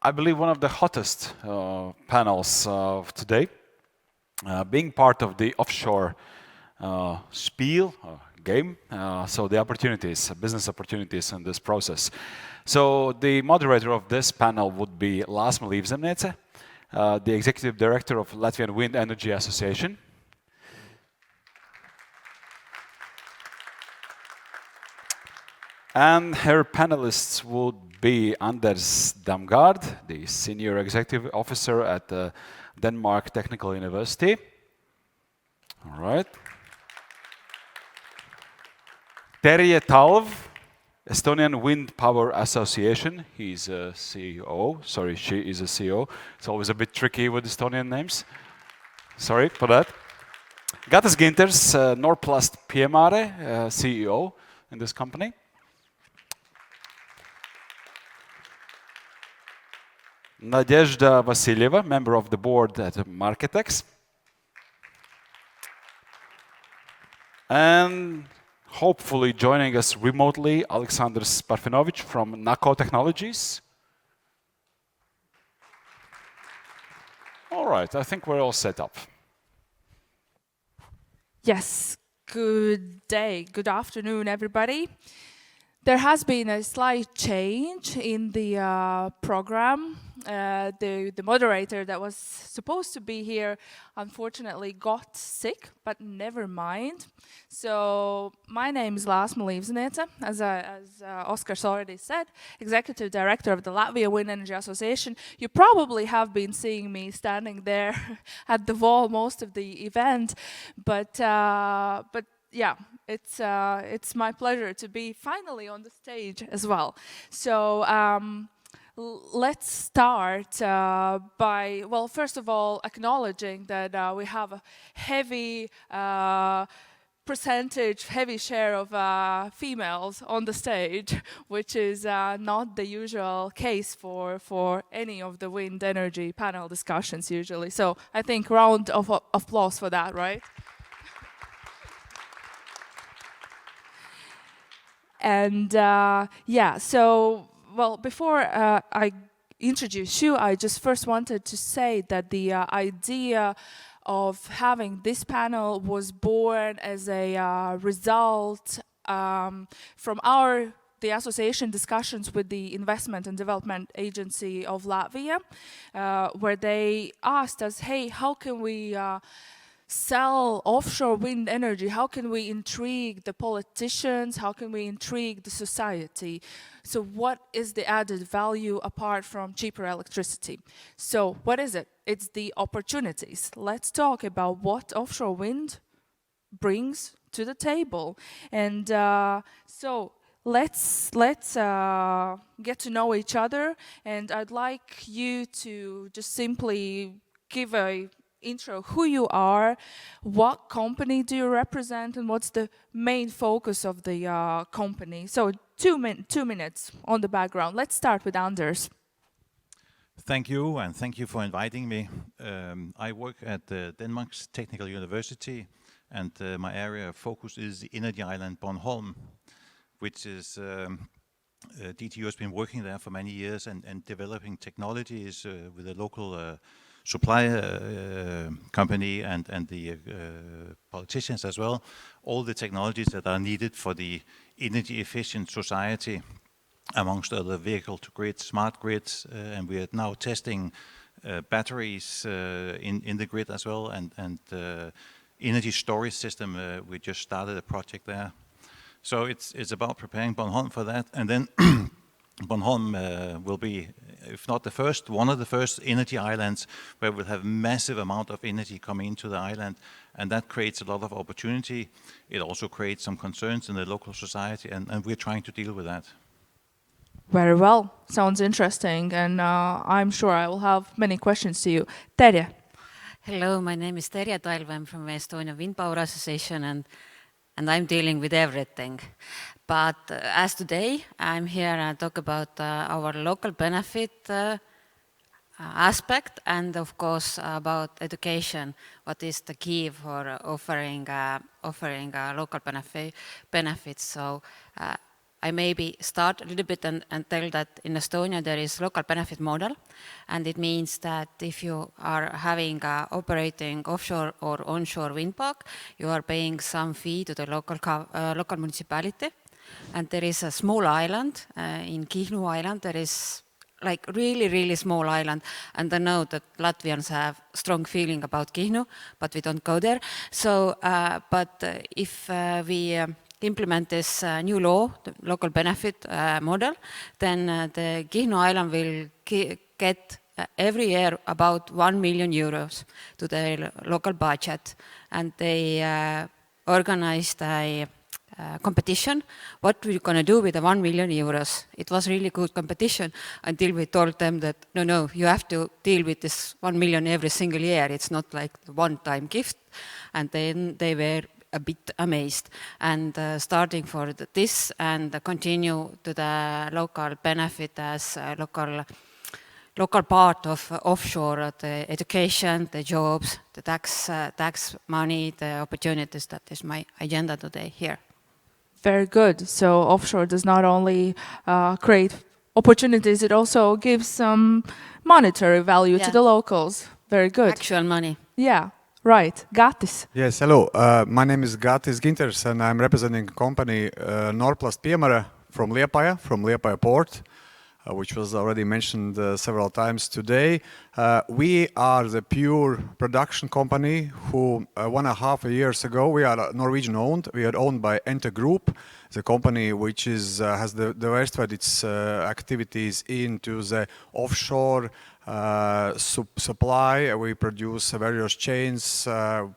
I believe, one of the hottest panels of today, being part of the offshore SPIEL game, so the opportunities, business opportunities in this process. So the moderator of this panel would be Lasma Līvzemniece, the Executive Director of Latvian Wind Energy Association. And her panelists would be Anders Damgaard, the Senior Executive Officer at the Denmark Technical University. All right. Terje Talv, Estonian Wind Power Association. He's a CEO. Sorry, she is a CEO. It's always a bit tricky with Estonian names. Sorry for that. Gatas Ginters, Norplast Piemare, CEO in this company. Nadezhda Vasilyeva, member of the board at Marketex. And hopefully joining us remotely, Alexander Sparfinovich from NACO Technologies. All right, I think we're all set up. Yes, good day, good afternoon, everybody. There has been a slight change in the program. The moderator that was supposed to be here unfortunately got sick, but never mind. So my name is Lasma Līvzemniece, as Oskars already said, Executive Director of the Latvia Wind Energy Association. You probably have been seeing me standing there at the wall most of the event, but yeah, it's my pleasure to be finally on the stage as well. So let's start by, well, first of all, acknowledging that we have a heavy percentage, heavy share of females on the stage, which is not the usual case for any of the wind energy panel discussions usually. So I think round of applause for that, right? And yeah, so, well, before I introduce you, I just first wanted to say that the idea of having this panel was born as a result from the association discussions with the Investment and Development Agency of Latvia, where they asked us, hey, how can we sell offshore wind energy? How can we intrigue the politicians? How can we intrigue the society? So what is the added value apart from cheaper electricity? So what is it? It's the opportunities. Let's talk about what offshore wind brings to the table. And so let's get to know each other. And I'd like you to just simply give a intro, who you are, what company do you represent, and what's the main focus of the company. So 2 minutes on the background. Let's start with Anders. Thank you, and thank you for inviting me. I work at Denmark's Technical University, and my area of focus is the energy island Bornholm, which is DTU has been working there for many years and developing technologies with the local supply company and the politicians as well, all the technologies that are needed for the energy efficient society, amongst other vehicle-to-grid, smart grids, and we are now testing batteries in the grid as well, and energy storage system. We just started a project there. So it's about preparing Bornholm for that, and then Bornholm will be, if not the first, one of the first energy islands where we'll have massive amount of energy coming into the island, and that creates a lot of opportunity. It also creates some concerns in the local society, and we're trying to deal with that. Very well. Sounds interesting, and I'm sure I will have many questions to you. Terje. Hello, my name is Terje Talv. I'm from Estonia Wind Power Association, and I'm dealing with everything. But as today, I'm here to talk about our local benefit aspect, and of course about education. What is the key for offering local benefits? So I maybe start a little bit and tell that in Estonia there is local benefit model, and it means that if you are having operating offshore or onshore wind park, you are paying some fee to the local municipality, and there is a small island in Kihnu Island. There is like really small island, and I know that Latvians have strong feeling about Kihnu, but we don't go there. So, if we implement this new law, the local benefit model, then the Kihnu Island will get every year about 1 million euros to their local budget. And they organized a competition. What we're going to do with the 1 million euros. It was really good competition until we told them that, no, you have to deal with this 1 million every single year. It's not like the one-time gift. And then they were a bit amazed, and starting for this and continue to the local benefit as a local part of offshore, the education, the jobs, the tax money, the opportunities. That is my agenda today here. Very good. So offshore does not only create opportunities, it also gives some monetary value to the locals. Very good. Actual money. Yeah. Right, Gatis. Yes, hello. My name is Gatis Ginters, and I'm representing a company Norplast Piemere from Liepāja port, which was already mentioned several times today. We are the pure production company who 1.5 years ago, we are Norwegian owned. We are owned by Enter Group, the company which has diversified its activities into the offshore supply. We produce various chains,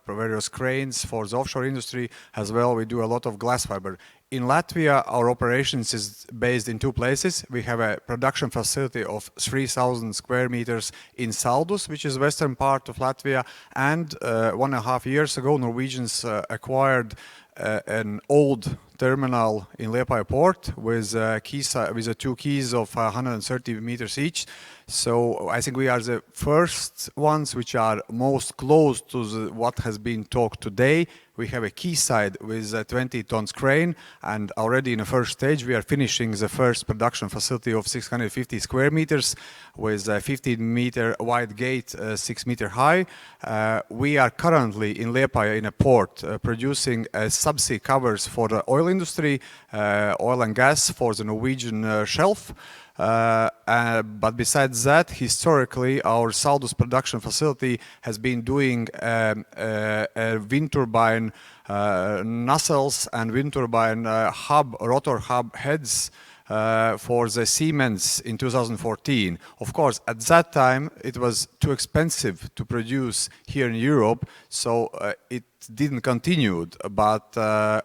various cranes for the offshore industry. As well, we do a lot of glass fiber. In Latvia, our operations is based in 2 places. We have a production facility of 3,000 square meters in Saldus, which is western part of Latvia. And 1.5 years ago, Norwegians acquired an old terminal in Liepāja port with 2 quays of 130 meters each. So I think we are the first ones which are most close to what has been talked today. We have a quayside with a 20 tons crane, and already in the first stage we are finishing the first production facility of 650 square meters with a 15-meter wide gate, 6 meter high. We are currently in Liepāja in a port producing subsea covers for the oil industry, oil and gas for the Norwegian shelf. But besides that, historically, our Saldus production facility has been doing wind turbine nacelles and wind turbine rotor hub heads for the Siemens in 2014. Of course, at that time, it was too expensive to produce here in Europe, so it didn't continue. But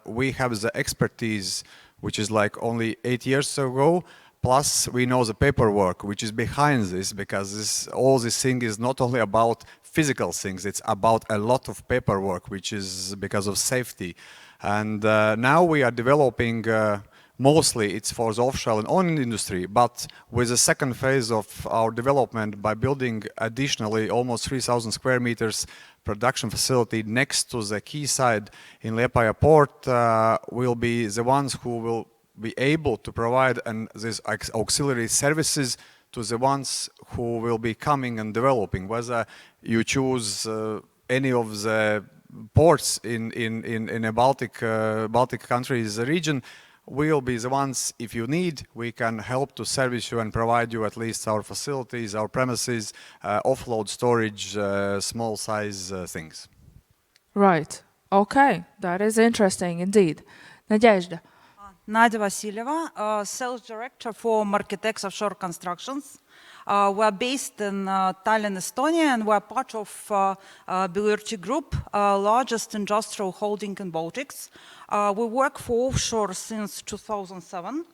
we have the expertise, which is like only 8 years ago. Plus, we know the paperwork which is behind this, because all this thing is not only about physical things, it's about a lot of paperwork, which is because of safety. And now we are developing, mostly it's for the offshore and oil industry, but with the second phase of our development by building additionally almost 3,000 square meters production facility next to the quayside in Liepāja port, will be the ones who will be able to provide these auxiliary services to the ones who will be coming and developing. Whether you choose any of the ports in a Baltic countries region, we'll be the ones, if you need, we can help to service you and provide you at least our facilities, our premises, offload storage, small size things. Right. Okay. That is interesting indeed. Nadezhda. Nadia Vasilyeva, Sales Director for Markitex Offshore Constructions. We're based in Tallinn, Estonia, and we're part of Belurti Group, largest industrial holding in Baltics. We work for offshore since 2007.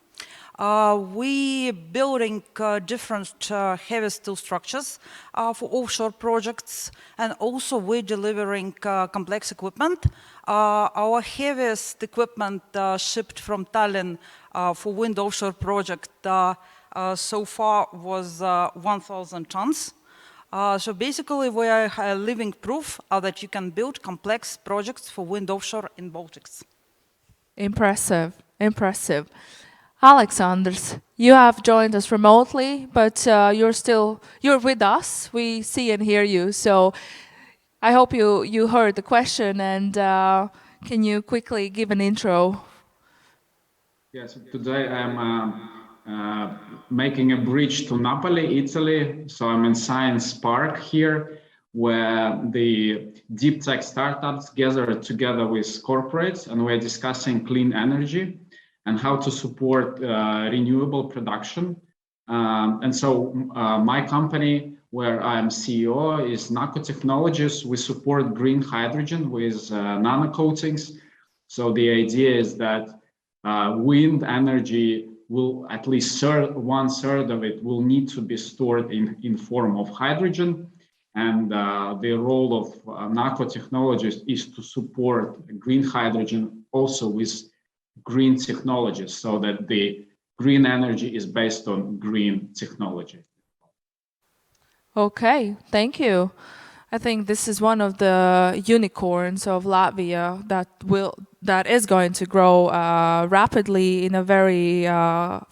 We building different heavy steel structures for offshore projects, and also we're delivering complex equipment. Our heaviest equipment shipped from Tallinn for wind offshore project so far was 1,000 tons. So basically we are a living proof that you can build complex projects for wind offshore in Baltics. Impressive, impressive. Alexanders, you have joined us remotely, but you're with us. We see and hear you. So I hope you heard the question, and can you quickly give an intro? Yes, today I'm making a bridge to Napoli, Italy. So I'm in Science Park here, where the deep tech startups gather together with corporates, and we're discussing clean energy and how to support renewable production. And so my company, where I'm CEO, is Naco Technologies. We support green hydrogen with nano coatings. So the idea is that wind energy will, at least 1/3 of it will need to be stored in form of hydrogen. And the role of Naco Technologies is to support green hydrogen also with green technologies, so that the green energy is based on green technology. Okay, thank you. I think this is one of the unicorns of Latvia that is going to grow rapidly in a very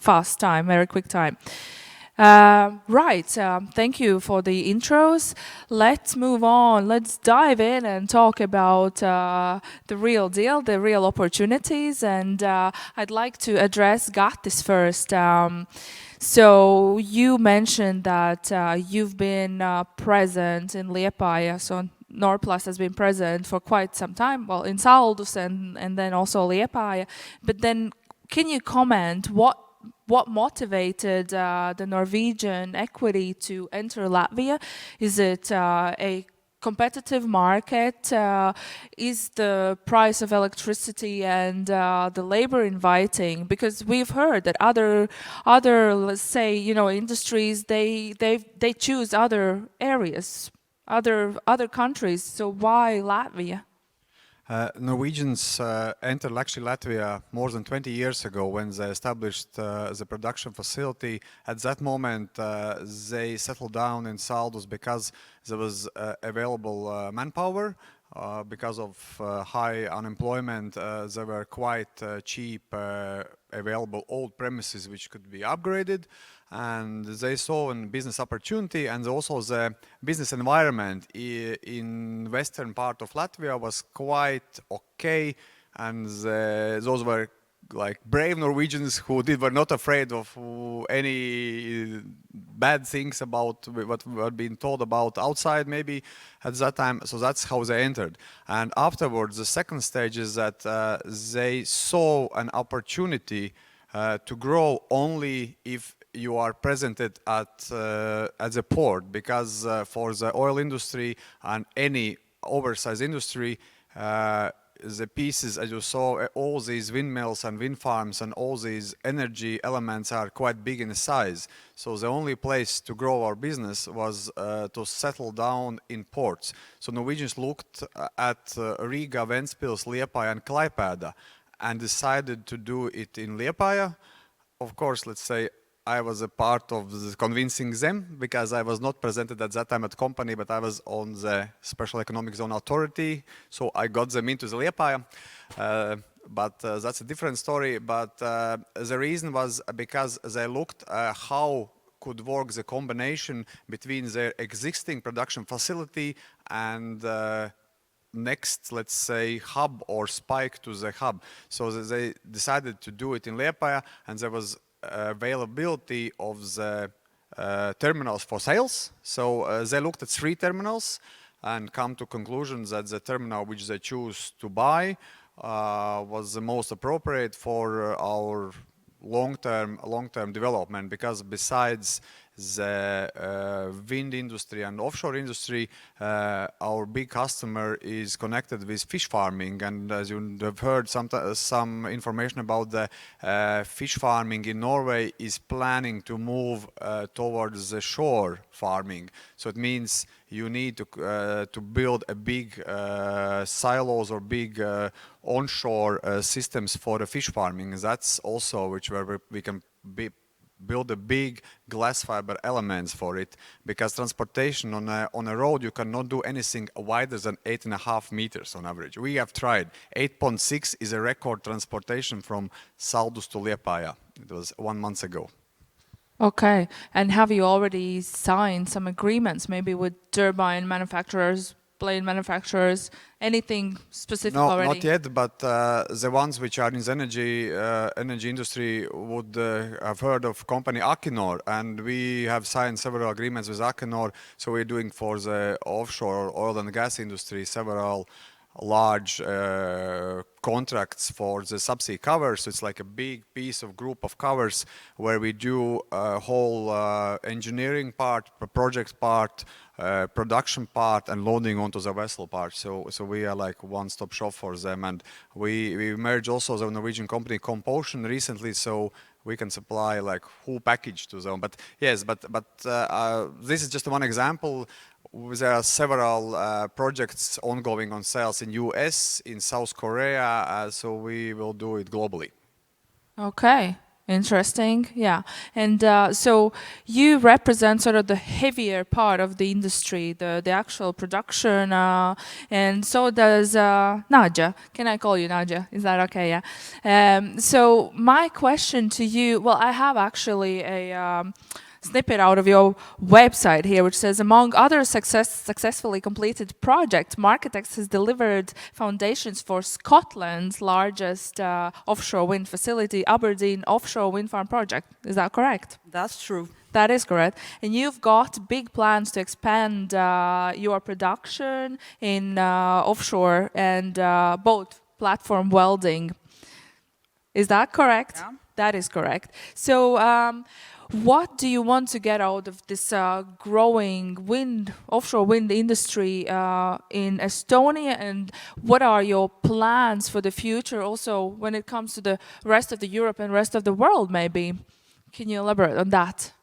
fast time, very quick time. Right, thank you for the intros. Let's move on. Let's dive in and talk about the real deal, the real opportunities. And I'd like to address Gatis first. So you mentioned that you've been present in Liepāja, so Norplus has been present for quite some time, well, in Saldus and then also Liepāja. But then can you comment what motivated the Norwegian equity to enter Latvia? Is it a competitive market? Is the price of electricity and the labor inviting? Because we've heard that other let's say, industries, they choose other areas, other countries. So why Latvia? Norwegians entered actually Latvia more than 20 years ago when they established the production facility. At that moment, they settled down in Saldus because there was available manpower. Because of high unemployment, there were quite cheap available old premises which could be upgraded. And they saw a business opportunity, and also the business environment in western part of Latvia was quite okay, and those were like brave Norwegians who were not afraid of any bad things about what were being told about outside maybe at that time. So that's how they entered. And afterwards, the second stage is that they saw an opportunity to grow only if you are presented at the port, because for the oil industry and any oversized industry, the pieces, as you saw, all these windmills and wind farms and all these energy elements are quite big in size. So the only place to grow our business was to settle down in ports. So Norwegians looked at Riga, Ventspils, Liepāja and Klaipēda and decided to do it in Liepāja. Of course, let's say I was a part of convincing them, because I was not presented at that time at company, but I was on the Special Economic Zone Authority, so I got them into the Liepāja. But that's a different story. But the reason was because they looked how could work the combination between their existing production facility and next, let's say, hub or spike to the hub. So they decided to do it in Liepāja, and there was availability of the terminals for sales. So they looked at 3 terminals and come to conclusions that the terminal which they choose to buy was the most appropriate for our long-term development, because besides the wind industry and offshore industry, our big customer is connected with fish farming. And as you have heard, some information about the fish farming in Norway is planning to move towards the shore farming. So it means you need to build a big silos or big onshore systems for the fish farming. That's also where we can build a big glass fiber elements for it, because transportation on a road, you cannot do anything wider than 8.5 meters on average. We have tried. 8.6 is a record transportation from Saldus to Liepāja. It was 1 month ago. Okay. And have you already signed some agreements, maybe with turbine manufacturers, blade manufacturers, anything specific already? No, not yet, but the ones which are in the energy industry would have heard of company Akinor, and we have signed several agreements with Akinor. So we're doing for the offshore oil and gas industry several large contracts for the subsea covers. So it's like a big piece of group of covers where we do a whole engineering part, project part, production part, and loading onto the vessel part. So we are like one-stop shop for them. And we merged also the Norwegian company Compotion recently, so we can supply like whole package to them. But yes, but this is just one example. There are several projects ongoing on sales in US, in South Korea, so we will do it globally. Okay, interesting. Yeah, and so you represent sort of the heavier part of the industry, the actual production, and so does Nadja. Can I call you Nadja? Is that okay? Yeah. So my question to you, well, I have actually a snippet out of your website here, which says, among other successfully completed projects, Marketex has delivered foundations for Scotland's largest offshore wind facility, Aberdeen Offshore Wind Farm project. Is that correct? That's true. That is correct. And you've got big plans to expand your production in offshore and both platform welding. Is that correct? Yeah. That is correct. So what do you want to get out of this growing offshore wind industry in Estonia, and what are your plans for the future also when it comes to the rest of the Europe and rest of the world maybe? Can you elaborate on that?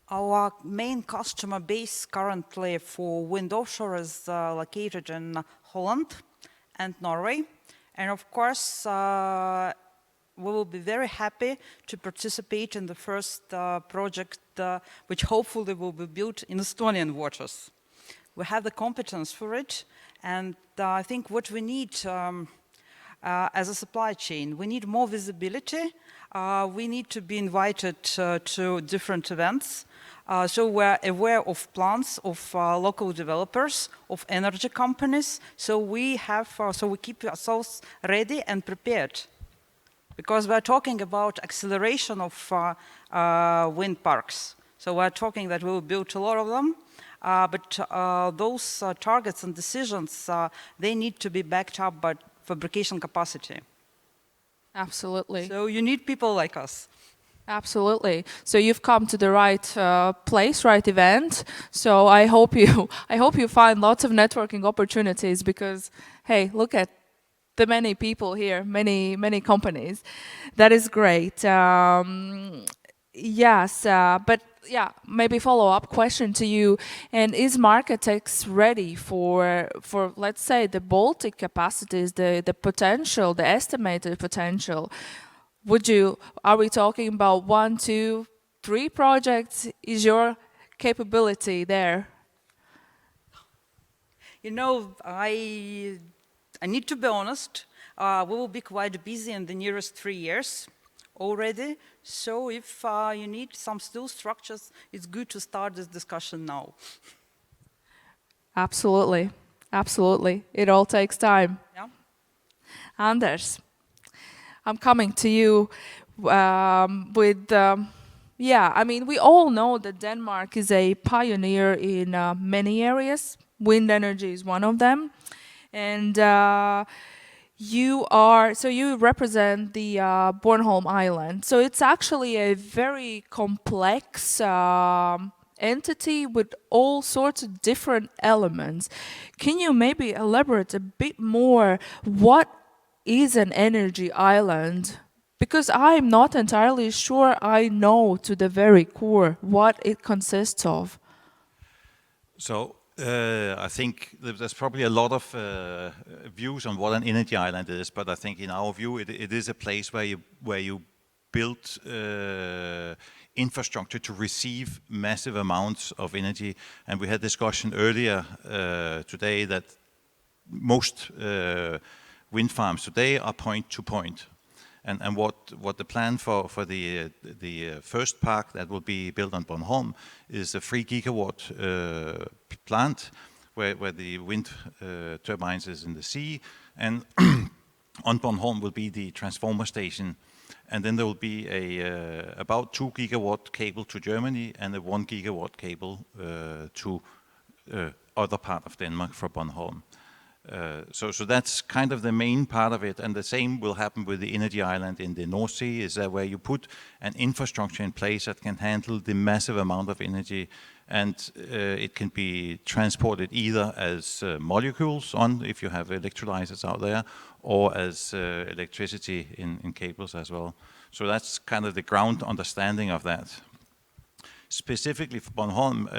Our main customer base currently for wind offshore is located in Holland and Norway. And of course, we will be very happy to participate in the first project, which hopefully will be built in Estonian waters. We have the competence for it, and I think what we need as a supply chain, we need more visibility. We need to be invited to different events. So we're aware of plans of local developers, of energy companies. So we keep ourselves ready and prepared. Because we're talking about acceleration of wind parks. So we're talking that we will build a lot of them, but those targets and decisions, they need to be backed up by fabrication capacity. Absolutely. So you need people like us. Absolutely. So you've come to the right place, right event. So I hope you find lots of networking opportunities, because hey, look at the many people here, many companies. That is great. Yes, but yeah, maybe follow-up question to you. And is Marketex ready for let's say the Baltic capacities, the potential, the estimated potential? Are we talking about 1, 2, 3 projects? Is your capability there? You know, I need to be honest, we will be quite busy in the nearest 3 years already. So if you need some steel structures, it's good to start this discussion now. Absolutely. Absolutely. It all takes time. Yeah. Anders, I'm coming to you with, I mean, we all know that Denmark is a pioneer in many areas. Wind energy is one of them. And you represent the Bornholm Island. So it's actually a very complex entity with all sorts of different elements. Can you maybe elaborate a bit more? What is an energy island? Because I'm not entirely sure I know to the very core what it consists of. So I think there's probably a lot of views on what an energy island is, but I think in our view it is a place where you build infrastructure to receive massive amounts of energy. And we had discussion earlier today that most wind farms today are point to point. And what the plan for the first park that will be built on Bornholm is a 3 gigawatt plant where the wind turbines is in the sea, and on Bornholm will be the transformer station. And then there will be a about 2 gigawatt cable to Germany and a 1 gigawatt cable to other part of Denmark for Bornholm. So that's kind of the main part of it, and the same will happen with the energy island in the North Sea, is that where you put an infrastructure in place that can handle the massive amount of energy, and it can be transported either as molecules on, if you have electrolyzers out there, or as electricity in cables as well. So that's kind of the ground understanding of that. Specifically for Bornholm,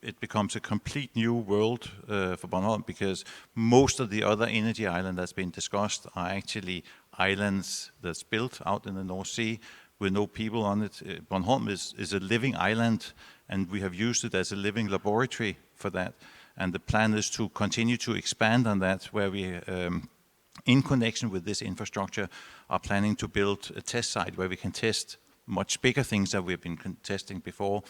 it becomes a complete new world for Bornholm, because most of the other energy islands that's been discussed are actually islands that's built out in the North Sea with no people on it. Bornholm is a living island, and we have used it as a living laboratory for that. And the plan is to continue to expand on that, where we, in connection with this infrastructure, are planning to build a test site where we can test much bigger things that we've been testing before.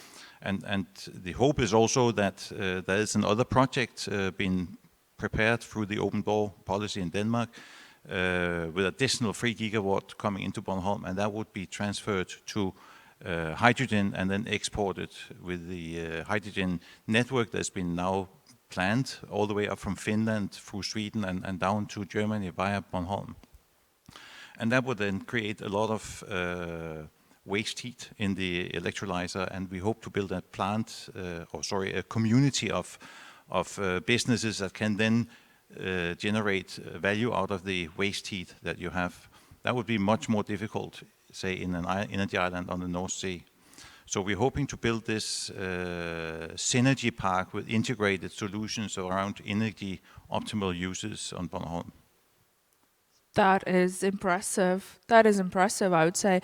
And the hope is also that there is another project being prepared through the open door policy in Denmark with additional 3 gigawatt coming into Bornholm, and that would be transferred to hydrogen and then exported with the hydrogen network that's been now planned all the way up from Finland through Sweden and down to Germany via Bornholm. And that would then create a lot of waste heat in the electrolyzer, and we hope to build a plant, a community of businesses that can then generate value out of the waste heat that you have. That would be much more difficult, say, in an energy island on the North Sea. So we're hoping to build this synergy park with integrated solutions around energy optimal uses on Bornholm. That is impressive. That is impressive, I would say.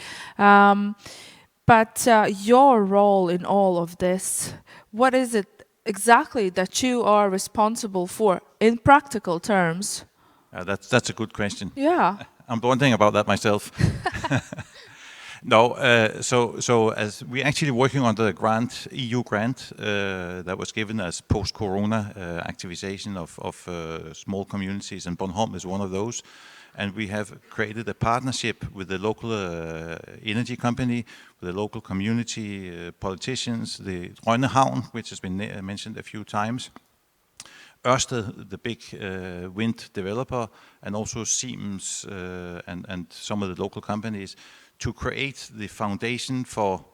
But your role in all of this, what is it exactly that you are responsible for in practical terms? That's a good question. Yeah. I'm wondering about that myself. No, so as we're actually working on the grant, EU grant that was given as post-corona activization of small communities, and Bornholm is one of those. And we have created a partnership with the local energy company, with the local community politicians, the Rønne Havn, which has been mentioned a few times, Ørsted, the big wind developer, and also Siemens and some of the local companies, to create the foundation for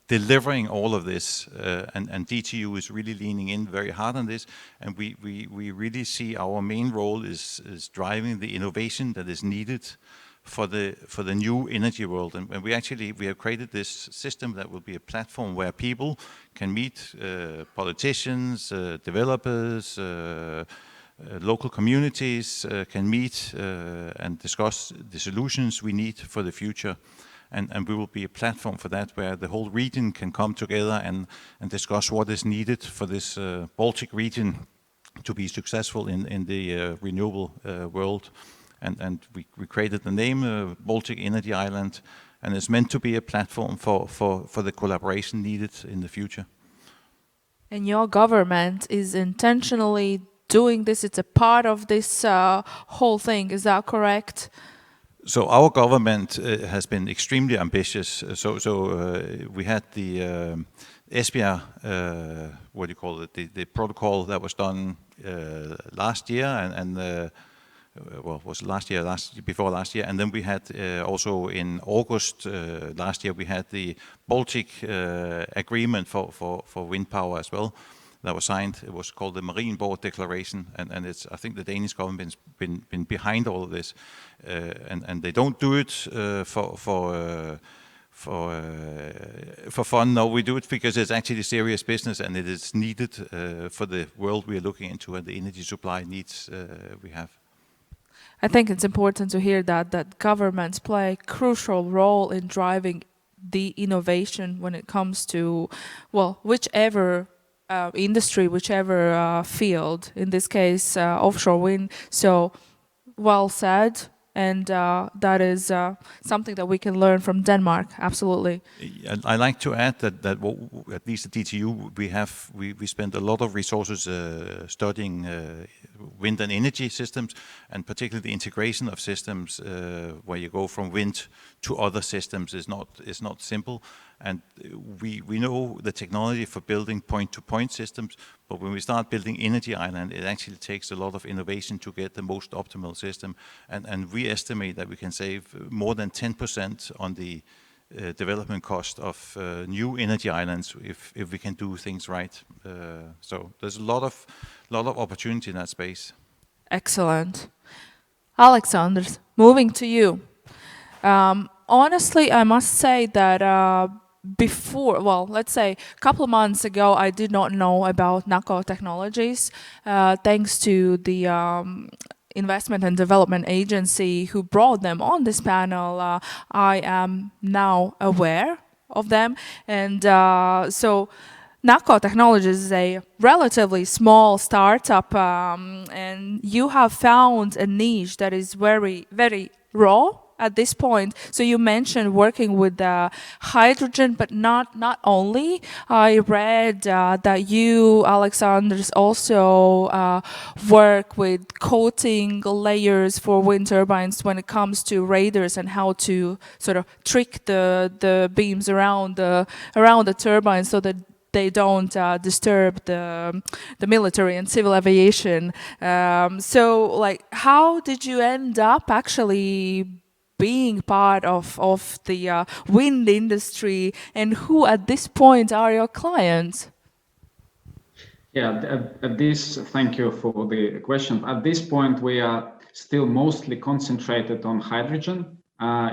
delivering all of this, and DTU is really leaning in very hard on this, and we really see our main role is driving the innovation that is needed for the new energy world. And we have created this system that will be a platform where people can meet politicians, developers, local communities can meet and discuss the solutions we need for the future. And we will be a platform for that, where the whole region can come together and discuss what is needed for this Baltic region to be successful in the renewable world. And we created the name Baltic Energy Island, and it's meant to be a platform for the collaboration needed in the future. And your government is intentionally doing this, it's a part of this whole thing, is that correct? So our government has been extremely ambitious. We had the SPIEL, what do you call it, the protocol that was done last year, was last year, before last year, and then we had also in August last year we had the Baltic agreement for wind power as well. That was signed. It was called the Marienborg Declaration, and it's, I think the Danish government's been behind all of this, and they don't do it for fun. No, we do it because it's actually serious business, and it is needed for the world we are looking into and the energy supply needs we have. I think it's important to hear that governments play a crucial role in driving the innovation when it comes to, well, whichever industry, whichever field, in this case, offshore wind. So, well said. And that is something that we can learn from Denmark, absolutely. I like to add that at least at DTU, we spend a lot of resources studying wind and energy systems, and particularly the integration of systems where you go from wind to other systems is not simple. And we know the technology for building point-to-point systems, but when we start building energy island, it actually takes a lot of innovation to get the most optimal system. And we estimate that we can save more than 10% on the development cost of new energy islands if we can do things right. So there's a lot of opportunity in that space. Excellent. Alexander, moving to you. Honestly, I must say that before, well, let's say a couple of months ago, I did not know about NACO technologies. Thanks to the investment and development agency who brought them on this panel, I am now aware of them. And so NACO Technologies is a relatively small startup, and you have found a niche that is very, very raw at this point. So you mentioned working with hydrogen, but not only. I read that you, Alexander, also work with coating layers for wind turbines when it comes to radars and how to sort of trick the beams around the turbine so that they don't disturb the military and civil aviation. So, like, how did you end up actually being part of the wind industry, and who at this point are your clients? Yeah, thank you for the question. At this point, we are still mostly concentrated on hydrogen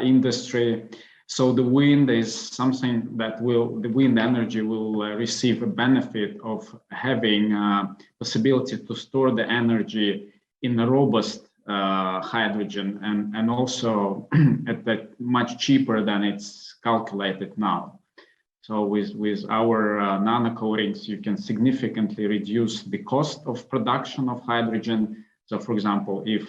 industry. So the wind is something that the wind energy will receive a benefit of having possibility to store the energy in a robust hydrogen and also at that much cheaper than it's calculated now. So with our nano coatings, you can significantly reduce the cost of production of hydrogen. So for example, if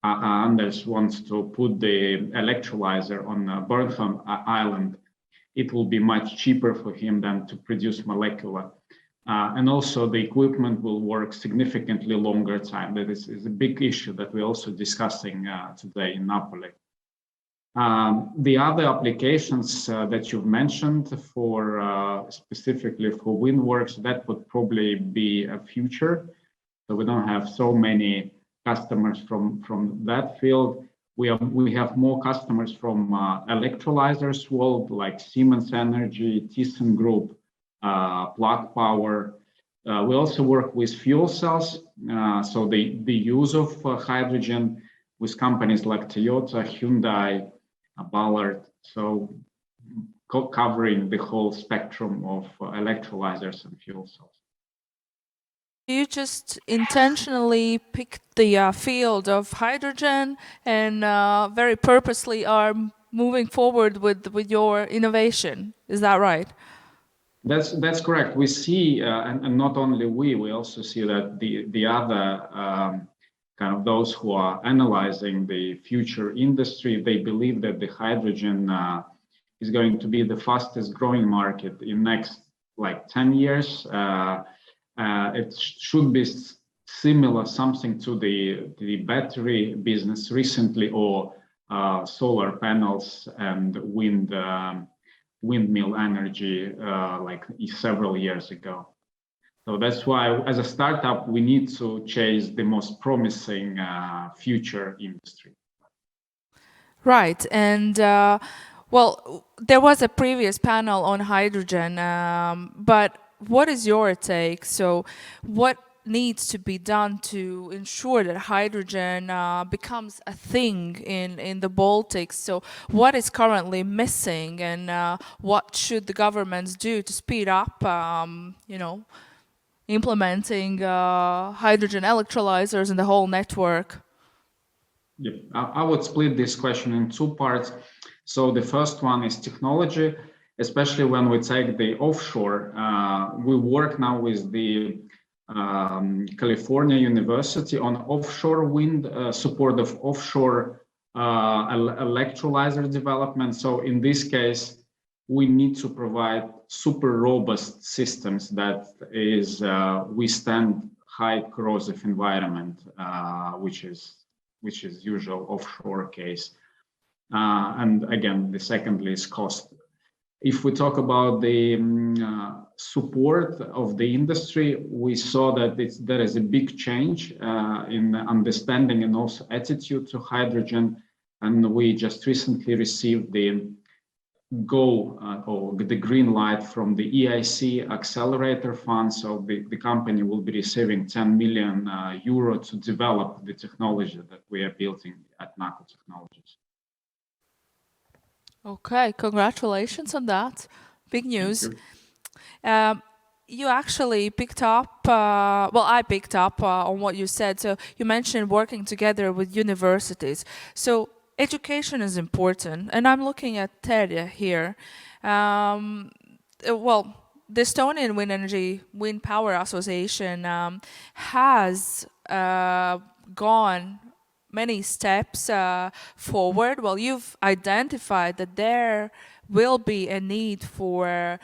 Anders wants to put the electrolyzer on Burnham Island, it will be much cheaper for him than to produce molecular. And also the equipment will work significantly longer time. That is a big issue that we're also discussing today in Napoli. The other applications that you've mentioned for specifically for WindWorks, that would probably be a future. So we don't have so many customers from that field. We have more customers from electrolyzers world, like Siemens Energy, ThyssenKrupp, Plug Power. We also work with fuel cells, so the use of hydrogen with companies like Toyota, Hyundai, Ballard, so covering the whole spectrum of electrolyzers and fuel cells. You just intentionally picked the field of hydrogen and very purposely are moving forward with your innovation. Is that right? That's correct. We see, and not only we also see that the other kind of those who are analyzing the future industry, they believe that the hydrogen is going to be the fastest growing market in next like 10 years. It should be similar something to the battery business recently, or solar panels and windmill energy like several years ago. So that's why, as a startup, we need to chase the most promising future industry. Right, and well, there was a previous panel on hydrogen, but what is your take? So what needs to be done to ensure that hydrogen becomes a thing in the Baltics? So what is currently missing, and what should the governments do to speed up, implementing hydrogen electrolyzers in the whole network? Yeah, I would split this question in two parts. So the first one is technology, especially when we take the offshore. We work now with the California University on offshore wind, support of offshore electrolyzer development. So in this case, we need to provide super robust systems that is withstand high corrosive environment, which is usual offshore case. And again, the secondly is cost. If we talk about the support of the industry, we saw that there is a big change in understanding and also attitude to hydrogen. And we just recently received the or the green light from the EIC Accelerator Fund. So the company will be receiving 10 million euro to develop the technology that we are building at NACO Technologies. Okay, congratulations on that. Big news. You actually picked up, well, I picked up on what you said. So you mentioned working together with universities. So education is important. And I'm looking at Terje here. Well, the Estonian Wind Power Association has gone many steps forward. Well, you've identified that there will be a need for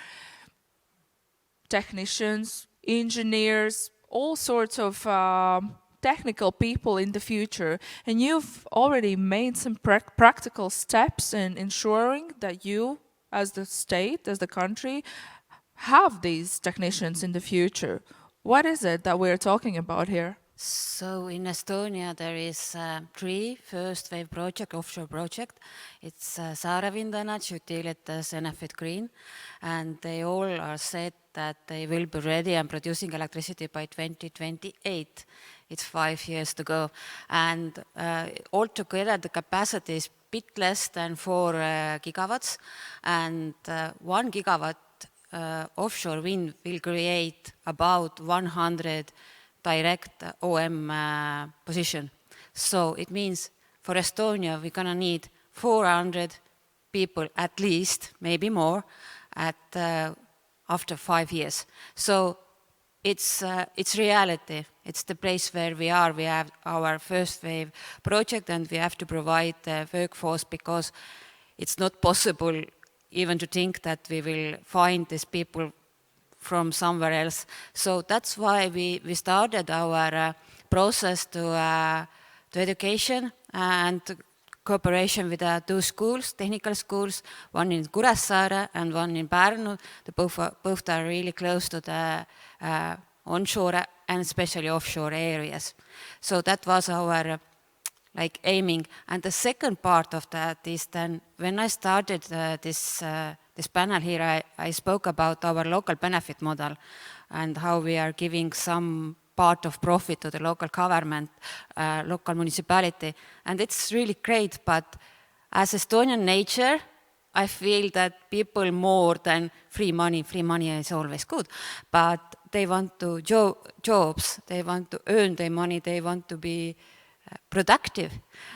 technicians, engineers, all sorts of technical people in the future. And you've already made some practical steps in ensuring that you, as the state, as the country, have these technicians in the future. What is it that we're talking about here? So in Estonia, there is 3 first wave offshore project. It's Saare Wind Energy, Utilitas, Enefit Green, and they all are said that they will be ready and producing electricity by 2028. It's 5 years to go. And altogether, the capacity is a bit less than 4 gigawatts, and 1 gigawatt offshore wind will create about 100 direct OM position. So it means for Estonia, we're going to need 400 people at least, maybe more, after 5 years. So it's reality. It's the place where we are. We have our first wave project and we have to provide the workforce because it's not possible even to think that we will find these people from somewhere else. So that's why we started our process to education and cooperation with 2 schools, technical schools, one in Kuressaare and one in Pärnu. Both are really close to the onshore and especially offshore areas. So that was our aiming. And the second part of that is then when I started this panel here, I spoke about our local benefit model and how we are giving some part of profit to the local government, local municipality. And it's really great, but as Estonian nature, I feel that people more than free money is always good, but they want to jobs, they want to earn their money, they want to be productive.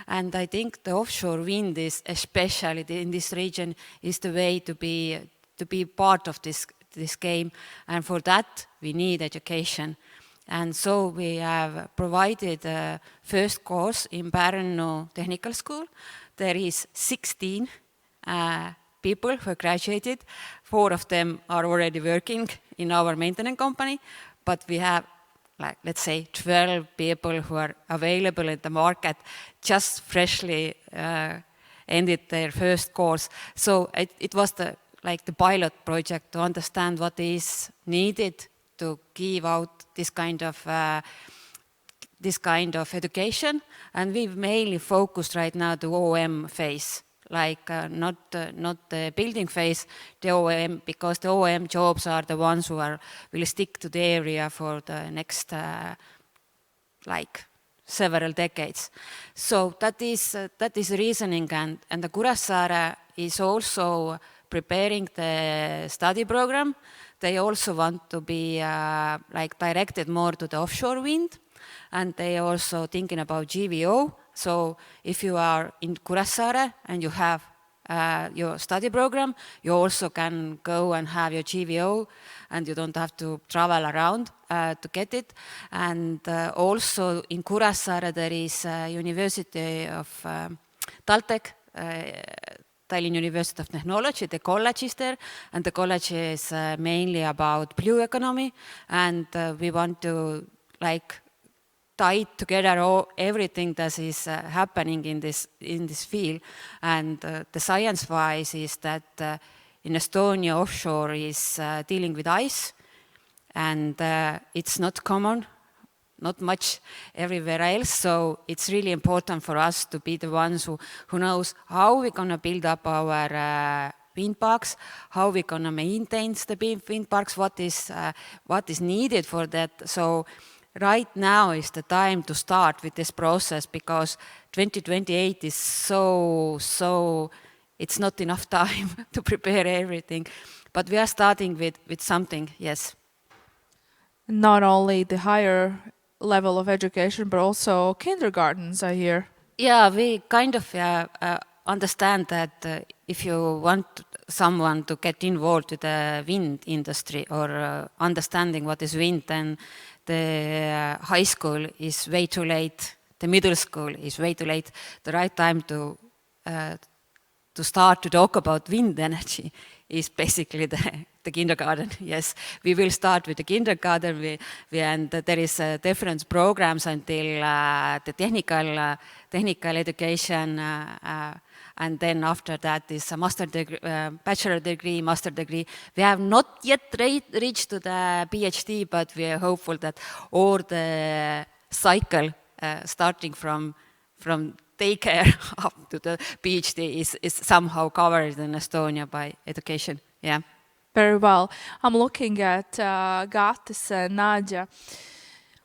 And I think the offshore wind is, especially in this region, is the way to be part of this game. And for that, we need education. And so we have provided a first course in Pärnu Technical School. There is 16 people who graduated. 4 of them are already working in our maintenance company, but we have let's say 12 people who are available in the market, just freshly ended their first course. So it was the pilot project to understand what is needed to give out this kind of education. And we've mainly focused right now the OM phase, not the building phase, the OM, because the OM jobs are the ones who will stick to the area for the next several decades. So that is reasoning, and the Kuressaare is also preparing the study program. They also want to be directed more to the offshore wind, and they also thinking about GVO. So if you are in Kuressaare and you have your study program, you also can go and have your GVO, and you don't have to travel around to get it. And also in Kuressaare there is University of TalTech, Tallinn University of Technology, the college is there, and the college is mainly about blue economy, and we want to tie together everything that is happening in this field. And the science-wise is that in Estonia, offshore is dealing with ice, and it's not common, not much everywhere else. So it's really important for us to be the ones who knows how we're going to build up our wind parks, how we're going to maintain the wind parks, what is needed for that. So right now is the time to start with this process, because 2028 is so it's not enough time to prepare everything. But we are starting with something, yes. Not only the higher level of education, but also kindergartens, I hear. Yeah, we kind of understand that if you want someone to get involved with the wind industry or understanding what is wind, then the high school is way too late, the middle school is way too late. The right time to start to talk about wind energy is basically the kindergarten. Yes, we will start with the kindergarten, and there is different programs until the technical education, and then after that is a master degree, bachelor degree, master degree. We have not yet reached to the PhD, but we are hopeful that all the cycle starting from daycare up to the PhD is somehow covered in Estonia by education. Yeah. Very well. I'm looking at Gatis and Nadia.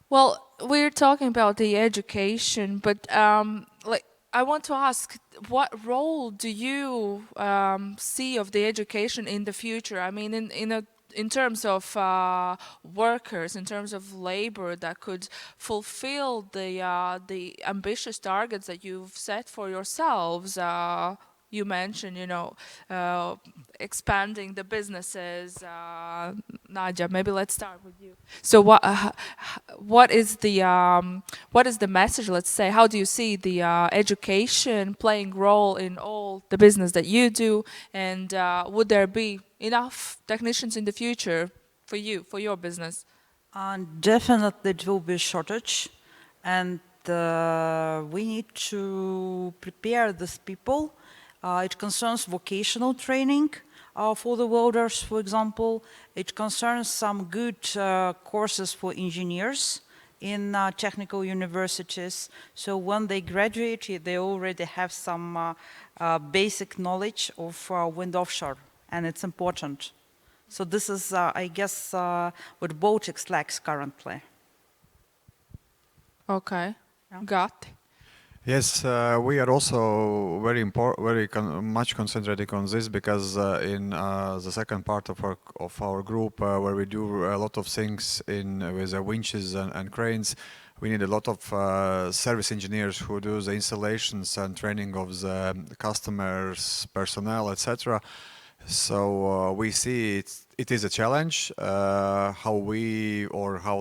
Well, we're talking about the education, but I want to ask, what role do you see of the education in the future? I mean, in terms of workers, in terms of labor that could fulfill the ambitious targets that you've set for yourselves. You mentioned, expanding the businesses. Nadia, maybe let's start with you. So, what is the message? Let's say, how do you see the education playing role in all the business that you do, and would there be enough technicians in the future for you, for your business? Definitely, it will be a shortage, and we need to prepare these people. It concerns vocational training for the welders, for example. It concerns some good courses for engineers in technical universities. So when they graduate, they already have some basic knowledge of wind offshore, and it's important. So this is, I guess, what Baltics lacks currently. Okay, Yeah. Got. Yes, we are also very much concentrating on this, because in the second part of our group, where we do a lot of things with the winches and cranes, we need a lot of service engineers who do the installations and training of the customers, personnel, etc. So we see it is a challenge, how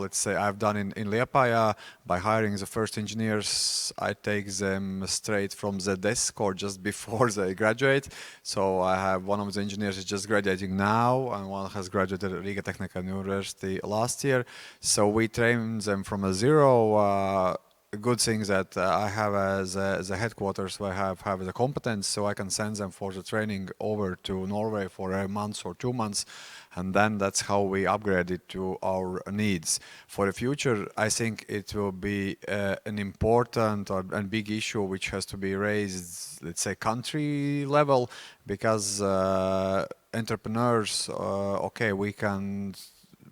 let's say I've done in Liepāja by hiring the first engineers. I take them straight from the desk or just before they graduate. So I have one of the engineers is just graduating now, and one has graduated at Riga Technical University last year. So we train them from a zero. Good thing that I have as the headquarters where I have the competence, so I can send them for the training over to Norway for a month or 2 months, and then that's how we upgrade it to our needs. For the future, I think it will be an important and big issue which has to be raised, let's say, country level, because entrepreneurs, okay, we can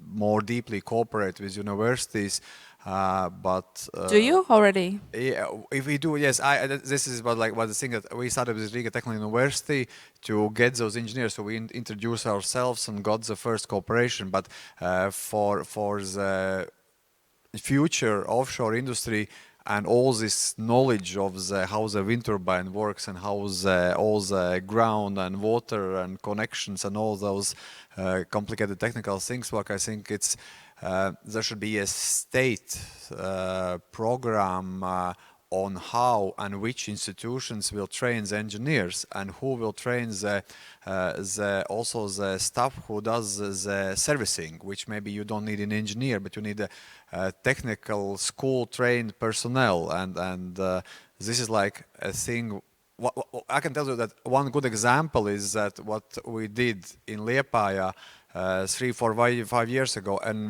more deeply cooperate with universities. But do you already? Yeah, if we do, yes. This is what the thing that we started with Riga Technical University to get those engineers. So we introduced ourselves and got the first cooperation. But for the future offshore industry, and all this knowledge of how the wind turbine works and how all the ground and water and connections and all those complicated technical things work, I think it's there should be a state program on how and which institutions will train the engineers and who will train also the staff who does the servicing, which maybe you don't need an engineer, but you need a technical school trained personnel, and this is like a thing. I can tell you that one good example is that what we did in Liepāja 3, 4, 5 years ago, and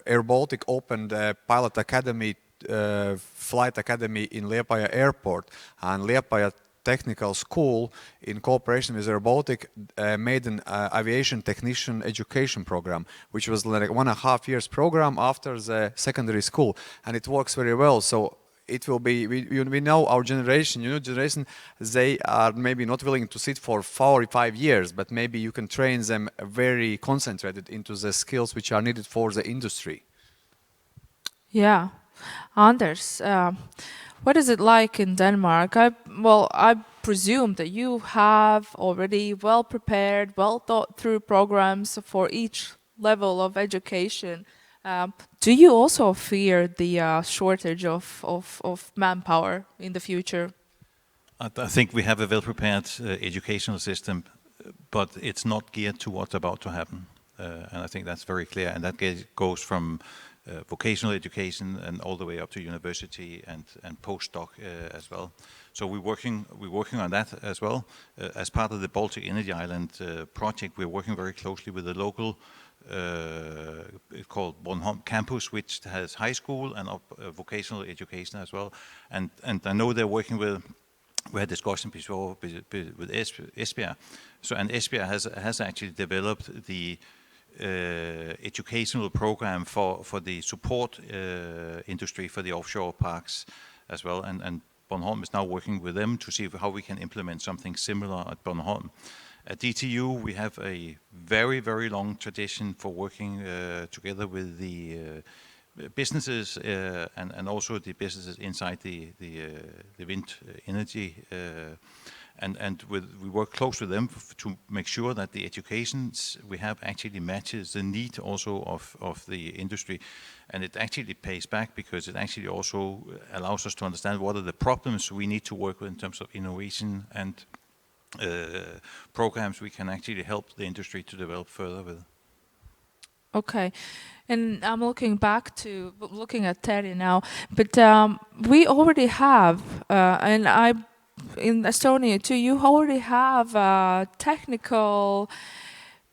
Air Baltic opened a pilot academy, flight academy in Liepāja airport, and Liepāja Technical School in cooperation with Air Baltic made an aviation technician education program, which was like 1.5 years program after the secondary school, and it works very well. So it will be, we know our generation, new generation, they are maybe not willing to sit for 4 or 5 years, but maybe you can train them very concentrated into the skills which are needed for the industry. Yeah. Anders, what is it like in Denmark? I presume that you have already well prepared, well thought through programs for each level of education. Do you also fear the shortage of manpower in the future? I think we have a well-prepared educational system, but it's not geared to what's about to happen. And I think that's very clear. And that goes from vocational education and all the way up to university and postdoc as well. So we're working on that as well. As part of the Baltic Energy Island project, we're working very closely with the local called Bornholm campus, which has high school and vocational education as well. And I know they're working with, we had discussion before with SPIEL. So, and SPIEL has actually developed the educational program for the support industry for the offshore parks as well. And Bornholm is now working with them to see how we can implement something similar at Bornholm. At DTU, we have a very, very long tradition for working together with the businesses and also the businesses inside the wind energy. And we work close with them to make sure that the educations we have actually matches the need also of the industry. And it actually pays back because it actually also allows us to understand what are the problems we need to work with in terms of innovation and programs we can actually help the industry to develop further with. Okay, and I'm looking at Terry now, but we already have, and in Estonia too, you already have technical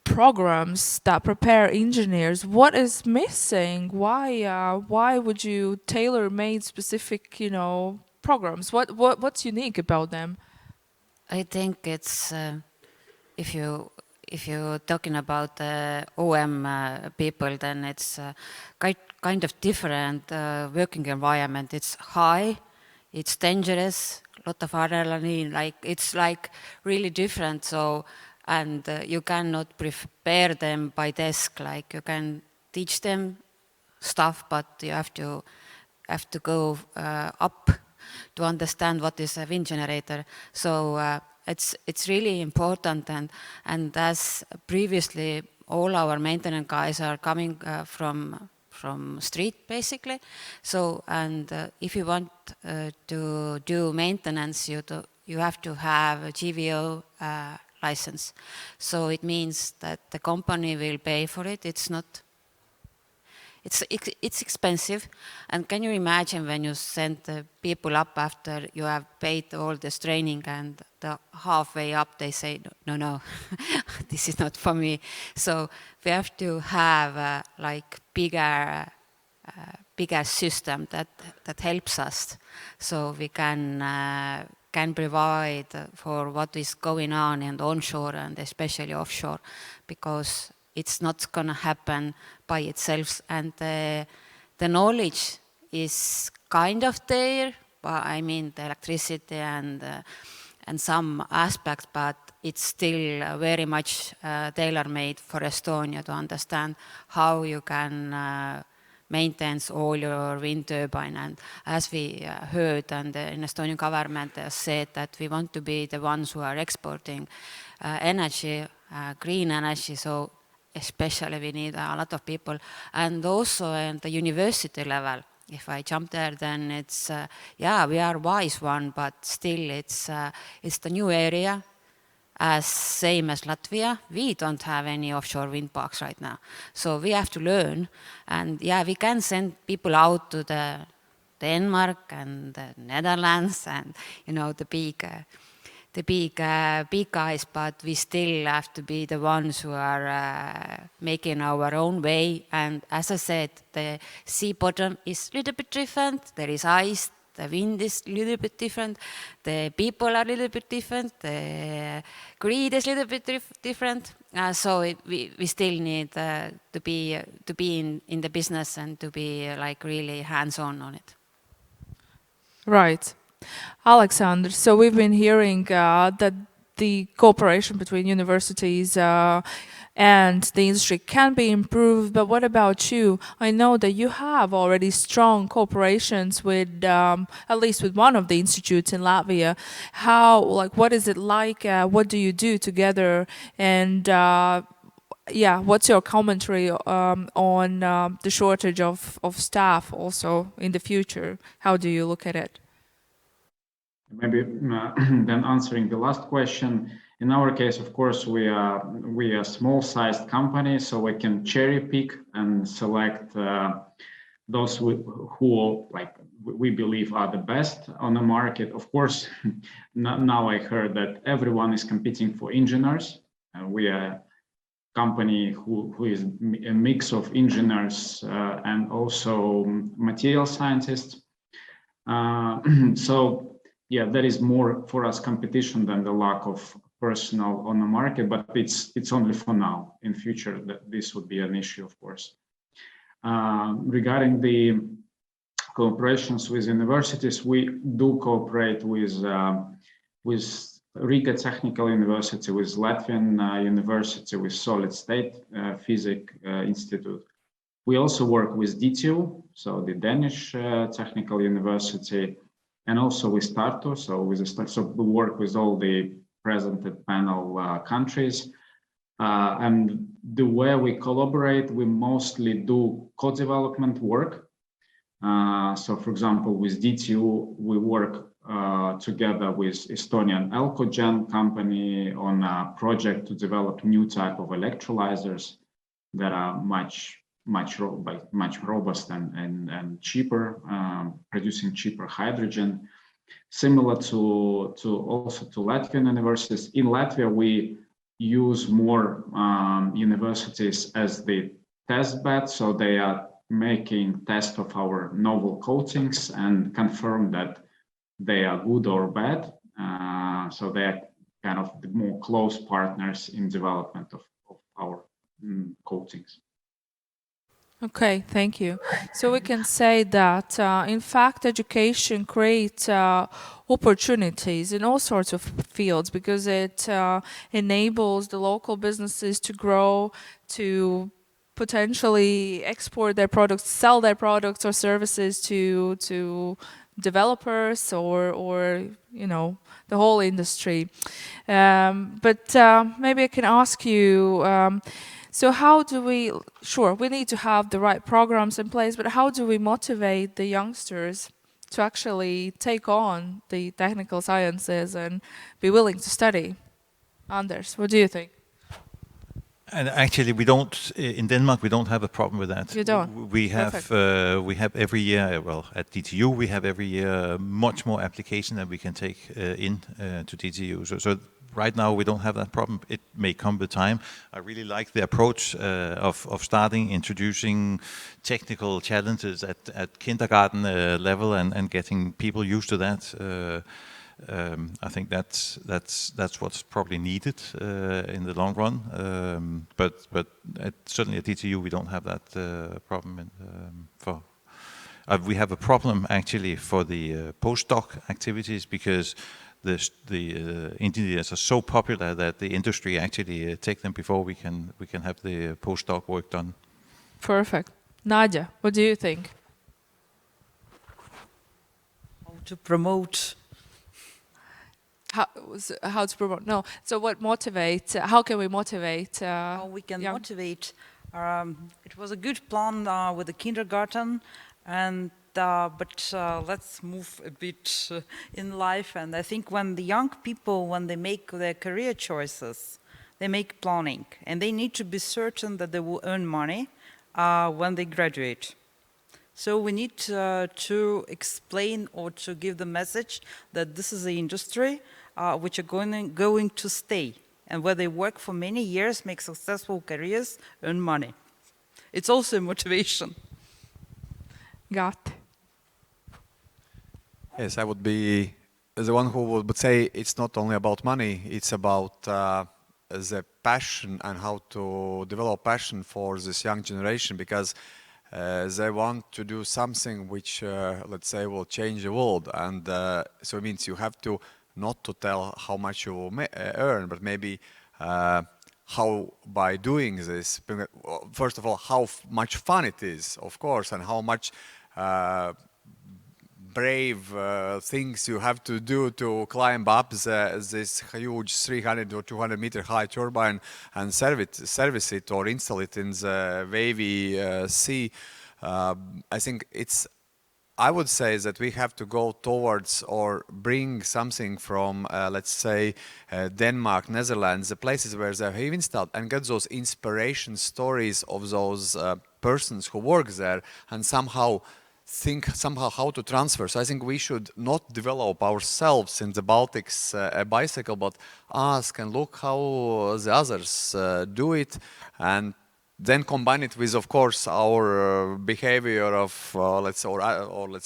programs that prepare engineers. What is missing? Why would you tailor-made specific, programs? What's unique about them? I think it's if you're talking about OM people, then it's kind of different working environment. It's high, it's dangerous, a lot of adrenaline. It's really different. So, and you cannot prepare them by desk. Like you can teach them stuff, but you have to go up to understand what is a wind generator. So it's really important, and as previously all our maintenance guys are coming from street basically. So and if you want to do maintenance, you have to have a GVO license. So it means that the company will pay for it. It's expensive, and can you imagine when you send the people up after you have paid all this training, and the halfway up they say no this is not for me. So we have to have bigger system that helps us, so we can provide for what is going on in onshore and especially offshore, because it's not going to happen by itself. And the knowledge is kind of there, I mean the electricity and some aspects, but it's still very much tailor-made for Estonia to understand how you can maintains all your wind turbine. And as we heard, and in Estonian government has said that we want to be the ones who are exporting energy, green energy, so especially we need a lot of people. And also at the university level, if I jump there, then it's, yeah, we are wise one, but still it's the new area. As same as Latvia, we don't have any offshore wind parks right now. So we have to learn. And yeah, we can send people out to the Denmark and the Netherlands and, you know, the big guys, but we still have to be the ones who are making our own way. And as I said, the sea bottom is a little bit different. There is ice. The wind is a little bit different. The people are a little bit different. The greed is a little bit different. So we still need to be in the business and to be like really hands-on on it. Right. Alexander, so we've been hearing that the cooperation between universities and the industry can be improved, but what about you? I know that you have already strong cooperations with, at least with one of the institutes in Latvia. How, like, what is it like? What do you do together? And yeah, what's your commentary on the shortage of staff also in the future? How do you look at it? Maybe then answering the last question. In our case, of course, we are a small-sized company, so we can cherry pick and select those who like we believe are the best on the market. Of course, now I heard that everyone is competing for engineers. We are a company who is a mix of engineers and also material scientists. So yeah, there is more for us competition than the lack of personnel on the market, but it's only for now. In future, that this would be an issue, of course. Regarding the cooperations with universities, we do cooperate with Riga Technical University, with Latvian University, with Solid State Physics Institute. We also work with DTU, so the Danish Technical University, and also with Tartu. So we work with all the presented panel countries. And the way we collaborate, we mostly do co-development work. So for example, with DTU, we work together with Estonian Elcogen company on a project to develop new type of electrolyzers that are much robust and cheaper, producing cheaper hydrogen. Similar to Latvian universities. In Latvia, we use more universities as the test bed, so they are making tests of our novel coatings and confirm that they are good or bad. So they are kind of the more close partners in development of our coatings. Okay, thank you. So we can say that, in fact, education creates opportunities in all sorts of fields because it enables the local businesses to grow, to potentially export their products, sell their products or services to developers or you know, the whole industry. But maybe I can ask you, so how do we, sure, we need to have the right programs in place, but how do we motivate the youngsters to actually take on the technical sciences and be willing to study? Anders, what do you think? And actually, we don't, in Denmark, we don't have a problem with that. You don't? We have every year, well, at DTU, we have every year much more application that we can take in to DTU. So right now, we don't have that problem. It may come with time. I really like the approach of starting introducing technical challenges at kindergarten level and getting people used to that. I think that's what's probably needed in the long run. But certainly at DTU we don't have that problem. We have a problem actually for the postdoc activities because the engineers are so popular that the industry actually take them before we can have the postdoc work done. Perfect. Nadia, what do you think? How to promote? How to promote? No. So what motivate? How can we motivate? How we can young- motivate. It was a good plan with the kindergarten, and but let's move a bit in life. And I think when the young people, when they make their career choices, they make planning, and they need to be certain that they will earn money when they graduate. So we need to explain or to give the message that this is the industry which are going to stay, and where they work for many years, make successful careers, earn money. It's also a motivation. Got. Yes, I would be the one who would say it's not only about money, it's about the passion and how to develop passion for this young generation, because they want to do something which, let's say, will change the world. And so it means you have to not to tell how much you will earn, but maybe how by doing this, first of all, how much fun it is, of course, and how much brave things you have to do to climb up this huge 300 or 200 meter high turbine and service it or install it in the wavy sea. I think I would say that we have to go towards or bring something from, let's say, Denmark, Netherlands, the places where they have installed, and get those inspiration stories of those persons who work there, and somehow think how to transfer. So I think we should not develop ourselves in the Baltics a bicycle, but ask and look how the others do it, and then combine it with, of course, our behavior of, let's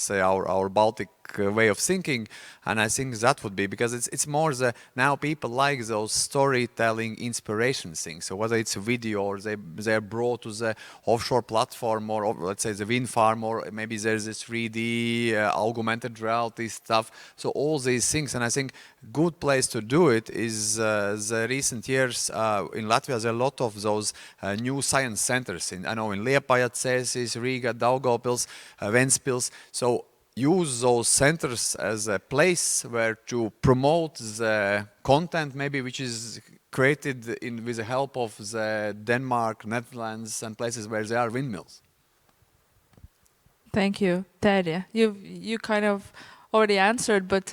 say, our Baltic way of thinking. And I think that would be, because it's more now people like those storytelling inspiration things. So whether it's a video or they're brought to the offshore platform, or let's say the wind farm, or maybe there's this 3D augmented reality stuff. So all these things, and I think good place to do it is the recent years in Latvia. There are a lot of those new science centers. I know in Liepāja, Cēsis, Riga, Daugavpils, Ventspils. So use those centers as a place where to promote the content, maybe which is created with the help of the Denmark, Netherlands, and places where there are windmills. Thank you, Terje. You kind of already answered, but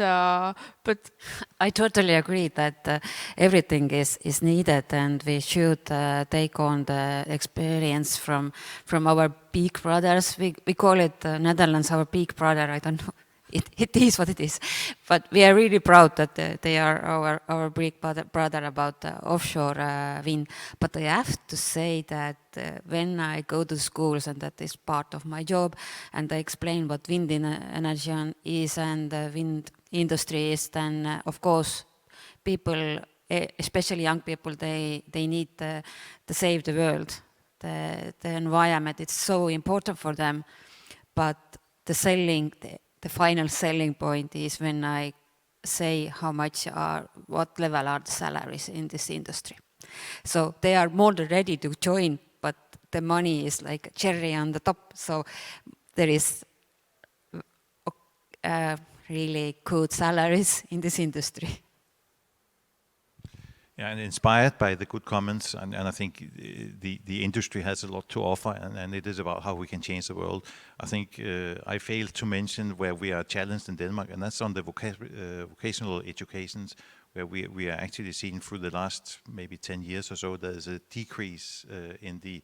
I totally agree that everything is needed, and we should take on the experience from our big brothers. We call it Netherlands our big brother. I don't know. It is what it is, but we are really proud that they are our big brother about offshore wind. But I have to say that when I go to schools, and that is part of my job, and I explain what wind energy is and wind industry is, then of course people, especially young people, they need to save the world, the environment. It's so important for them, but the final selling point is when I say what level are the salaries in this industry. So they are more than ready to join, but the money is like a cherry on the top. So there is really good salaries in this industry. Yeah, and inspired by the good comments, and I think the industry has a lot to offer, and it is about how we can change the world. I think I failed to mention where we are challenged in Denmark, and that's on the vocational educations, where we are actually seeing through the last maybe 10 years or so, there's a decrease in the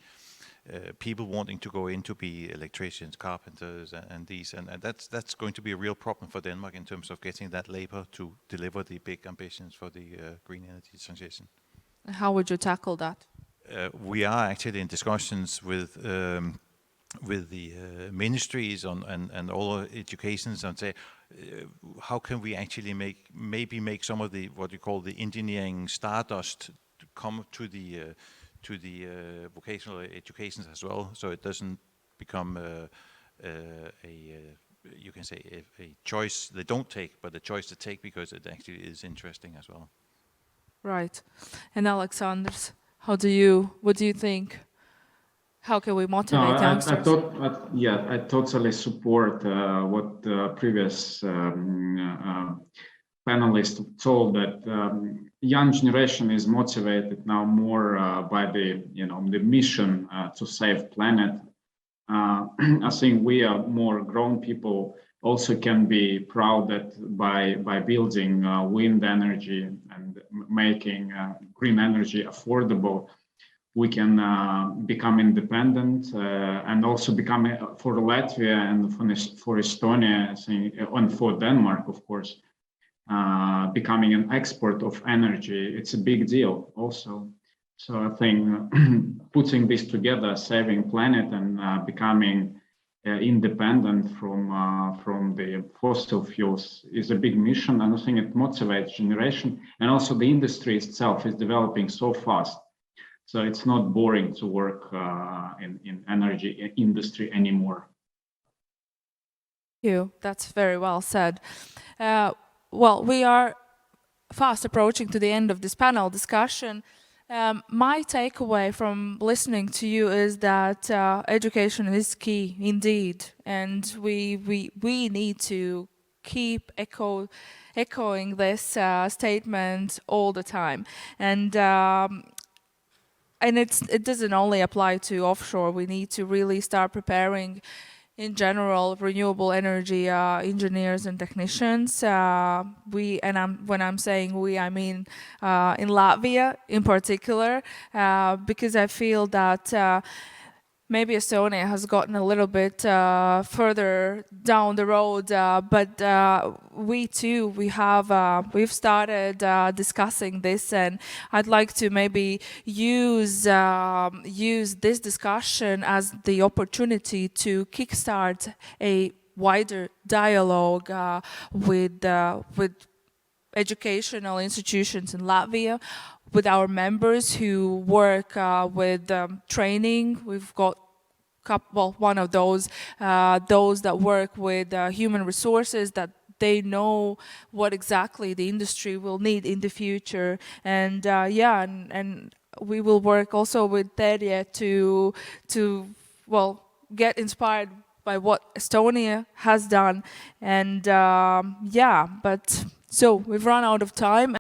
people wanting to go in to be electricians, carpenters, and these, and that's going to be a real problem for Denmark in terms of getting that labor to deliver the big ambitions for the green energy transition. how would you tackle that? We are actually in discussions with the ministries and all educations, and say how can we actually make some of the what you call the engineering stardust to come to the vocational educations as well, so it doesn't become you can say a choice they don't take, but a choice to take because it actually is interesting as well. Right. And Alexandrs, what do you think? how can we No, motivate youngsters? I totally support what the previous panelist told, that young generation is motivated now more by the mission to save planet. I think we are more grown people also can be proud that by building wind energy and making green energy affordable, we can become independent and also become for Latvia and for Estonia, I think, and for Denmark, of course, becoming an export of energy. It's a big deal also. So I think putting this together, saving planet and becoming independent from the fossil fuels is a big mission, and I think it motivates generation. And also the industry itself is developing so fast. So it's not boring to work in energy industry anymore. Thank you. That's very well said. Well, we are fast approaching to the end of this panel discussion. My takeaway from listening to you is that education is key indeed, and we need to keep echoing this statement all the time. And it doesn't only apply to offshore. We need to really start preparing, in general, renewable energy engineers and technicians. When I'm saying we, I mean in Latvia in particular, because I feel that maybe Estonia has gotten a little bit further down the road, but we too, we've started discussing this, and I'd like to maybe use this discussion as the opportunity to kickstart a wider dialogue with educational institutions in Latvia, with our members who work with training. We've got one of those that work with human resources, that they know what exactly the industry will need in the future. And and we will work also with Terje to get inspired by what Estonia has done. And so we've run out of time.